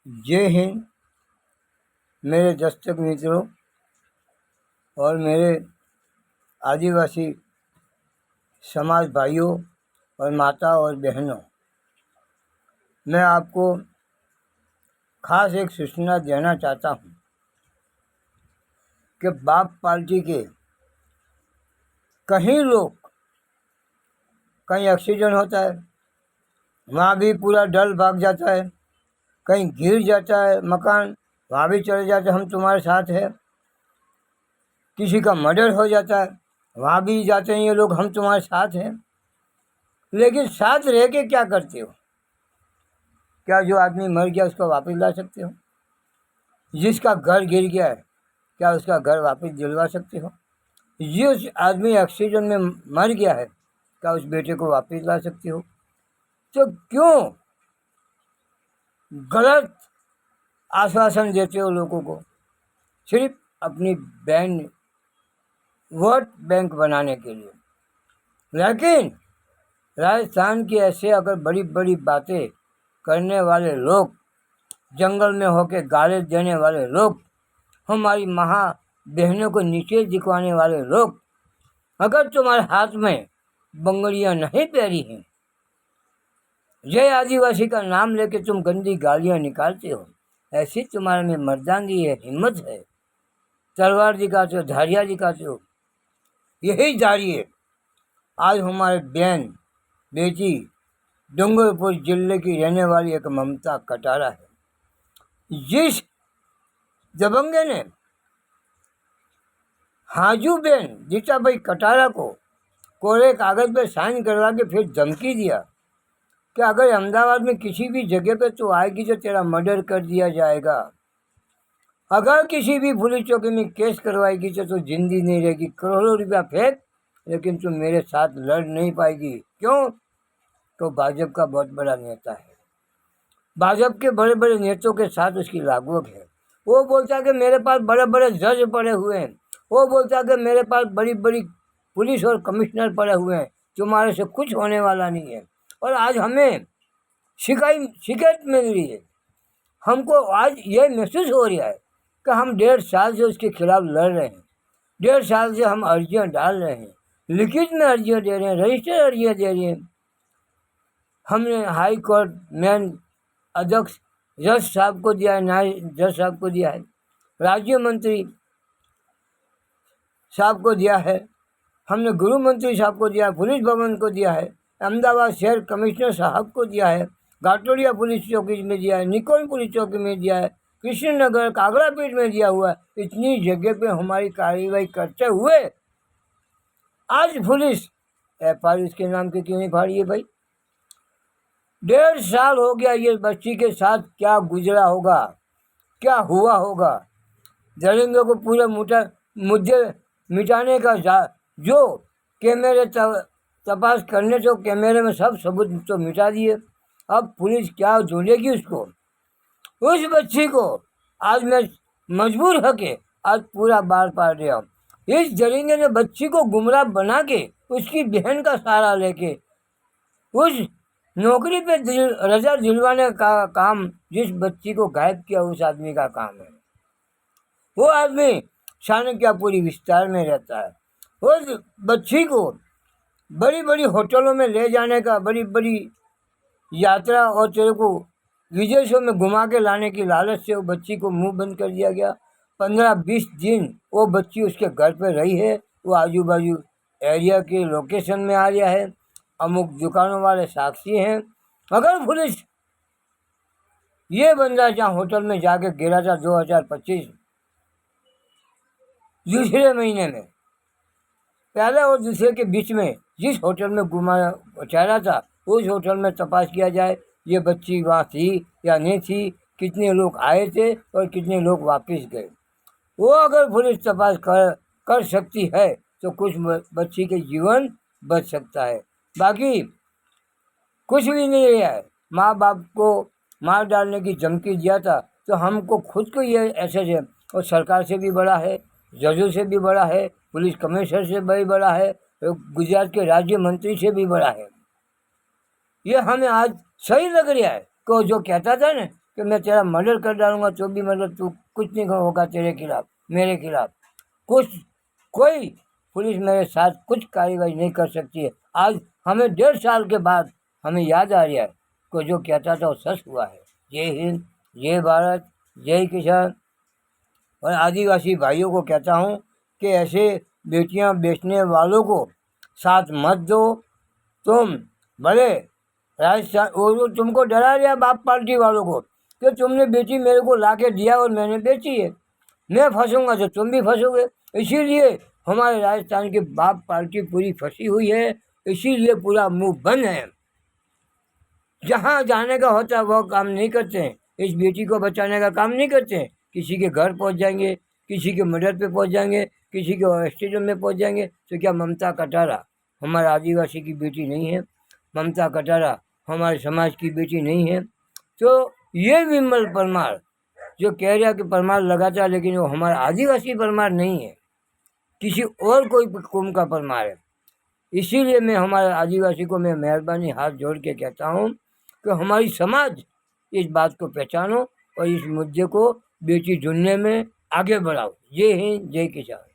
जय हिंद मेरे दर्शक मित्रों और मेरे आदिवासी समाज भाइयों और माता और बहनों, मैं आपको खास एक सूचना देना चाहता हूँ कि बाप पार्टी के कहीं एक्सीडेंट होता है, वहाँ भी पूरा दल भाग जाता है। कहीं गिर जाता है मकान, वहाँ भी चले जाते हम तुम्हारे साथ है। किसी का मर्डर हो जाता है, वहाँ भी जाते हैं ये लोग हम तुम्हारे साथ हैं। लेकिन साथ रह के क्या करते हो? क्या जो आदमी मर गया उसको वापस ला सकते हो? जिसका घर गिर गया है क्या उसका घर वापस दिलवा सकते हो? जिस आदमी एक्सीडेंट में मर गया है क्या उस बेटे को वापस ला सकते हो? तो क्यों गलत आश्वासन देते हो लोगों को, सिर्फ अपनी बहन वोट बैंक बनाने के लिए? लेकिन राजस्थान की ऐसे अगर बड़ी बड़ी बातें करने वाले लोग, जंगल में होके गाली देने वाले लोग, हमारी महा बहनों को नीचे दिखवाने वाले लोग, अगर तुम्हारे हाथ में बंगड़ियां नहीं पहरी हैं, जय आदिवासी का नाम लेके तुम गंदी गालियां निकालते हो, ऐसी तुम्हारे में मर्दांगी है, हिम्मत है, तलवार दिखाते हो, धारियां दिखाते हो, यही जारी है। आज हमारे बहन बेटी डूंगरपुर जिले की रहने वाली एक ममता कटारा है, जिस दबंगे ने हाजू बेन जीताभाई कटारा को कोरे कागज पर साइन करवा के फिर धमकी दिया कि अगर अहमदाबाद में किसी भी जगह पे तो आएगी तो तेरा मर्डर कर दिया जाएगा, अगर किसी भी पुलिस चौकी में केस करवाएगी तो जिंदगी नहीं रहेगी, करोड़ों रुपया फेंक, लेकिन तुम मेरे साथ लड़ नहीं पाएगी। क्यों? तो भाजपा का बहुत बड़ा नेता है, भाजपा के बड़े बड़े नेताओं के साथ उसकी लागू है। वो बोलता है कि मेरे पास बड़े बड़े जज पड़े हुए हैं, वो बोलता है कि मेरे पास बड़ी बड़ी पुलिस और कमिश्नर पड़े हुए हैं, तुम्हारे से कुछ होने वाला नहीं है। और आज हमें शिकायत मिल रही है, हमको आज ये महसूस हो रहा है कि हम 1.5 साल से उसके खिलाफ लड़ रहे हैं, 1.5 साल से हम अर्जियाँ डाल रहे हैं, लिखित में अर्जियाँ दे रहे हैं, रजिस्टर अर्जियाँ दे रही हैं। हमने हाई कोर्ट मेन अध्यक्ष जज साहब को दिया है, न्याय जज साहब को दिया है, राज्य मंत्री साहब को दिया है, हमने गृह मंत्री साहब को दिया है, पुलिस भवन को दिया है, अहमदाबाद शहर कमिश्नर साहब को दिया है, घाटोड़िया पुलिस चौकी में दिया है, निकोल पुलिस चौकी में दिया है, कृष्णनगर कागड़ापीठ में दिया हुआ है। इतनी जगह पे हमारी कार्रवाई करते हुए आज पुलिस FIR इसके नाम के क्यों नहीं फाड़ी है भाई? 1.5 साल हो गया, ये बच्ची के साथ क्या गुजरा होगा, क्या हुआ होगा? दरिंदों को पूरे मुद्दे मिटाने का जो कैमरे तपास करने तो कैमरे में सब सबूत तो मिटा दिए, अब पुलिस क्या ढूंढेगी उसको? उस बच्ची को आज मैं मजबूर होके आज पूरा बार पार दिया। इस दरिंदे ने बच्ची को गुमराह बना के उसकी बहन का सहारा लेके उस नौकरी पे रजा दिलवाने का काम जिस बच्ची को गायब किया उस आदमी का काम है। वो आदमी चाणक्यपुरी विस्तार में रहता है। उस बच्ची को बड़ी बड़ी होटलों में ले जाने का, बड़ी बड़ी यात्रा और तेरे को विदेशों में घुमा के लाने की लालच से वो बच्ची को मुंह बंद कर दिया गया। 15-20 दिन वो बच्ची उसके घर पे रही है। वो आजू बाजू एरिया के लोकेशन में आ रहा है, अमुक दुकानों वाले साक्षी हैं। अगर पुलिस ये बंदा जहाँ होटल में जाके गिरा था 2025 दूसरे महीने में, पहले और दूसरे के बीच में जिस होटल में ठहरा था उस होटल में तपास किया जाए, ये बच्ची वहाँ थी या नहीं थी, कितने लोग आए थे और कितने लोग वापस गए। वो अगर पुलिस तपास कर सकती है तो कुछ बच्ची के जीवन बच सकता है, बाकी कुछ भी नहीं रहा है। माँ बाप को मार डालने की धमकी दिया था तो हमको खुद को ये ऐसे है, और सरकार से भी बड़ा है, जजों से भी बड़ा है, पुलिस कमिश्नर से भी बड़ा है, गुजरात के राज्य मंत्री से भी बड़ा है। ये हमें आज सही लग रहा है कि जो कहता था ना कि मैं तेरा मर्डर कर डालूंगा तो भी मतलब तू कुछ नहीं होगा तेरे खिलाफ, मेरे खिलाफ कोई पुलिस मेरे साथ कुछ कार्रवाई नहीं कर सकती है। आज हमें 1.5 साल के बाद हमें याद आ रहा है कि जो कहता था वो सच हुआ है। जय हिंद, जय भारत, जय किसान। और आदिवासी भाइयों को कहता हूँ कि ऐसे बेटियां बेचने वालों को साथ मत दो। तुम भले राजस्थान वो तुमको डरा रहा बाप पार्टी वालों को कि तुमने बेटी मेरे को ला के दिया और मैंने बेची है, मैं फंसूंगा तो तुम भी फंसोगे। इसीलिए हमारे राजस्थान की बाप पार्टी पूरी फंसी हुई है, इसीलिए पूरा मुंह बंद है। जहाँ जाने का होता है वो काम नहीं करते हैं, इस बेटी को बचाने का काम नहीं करते हैं। किसी के घर पहुँच जाएंगे, किसी के मर्डर पे पहुँच जाएंगे, किसी के स्टेडियम में पहुँच जाएंगे। तो क्या ममता कटारा हमारे आदिवासी की बेटी नहीं है? ममता कटारा हमारे समाज की बेटी नहीं है? तो ये विमल परमार जो कह रहा कि परमार लगाता है, लेकिन वो हमारा आदिवासी परमार नहीं है, किसी और कोई कौम का परमार है। इसीलिए मैं हमारे आदिवासी को मैं मेहरबानी हाथ जोड़ के कहता हूँ कि हमारी समाज इस बात को पहचानो और इस मुद्दे को बेटी ढूंढने में आगे बढ़ाओ। जय हिंद, जय किसान।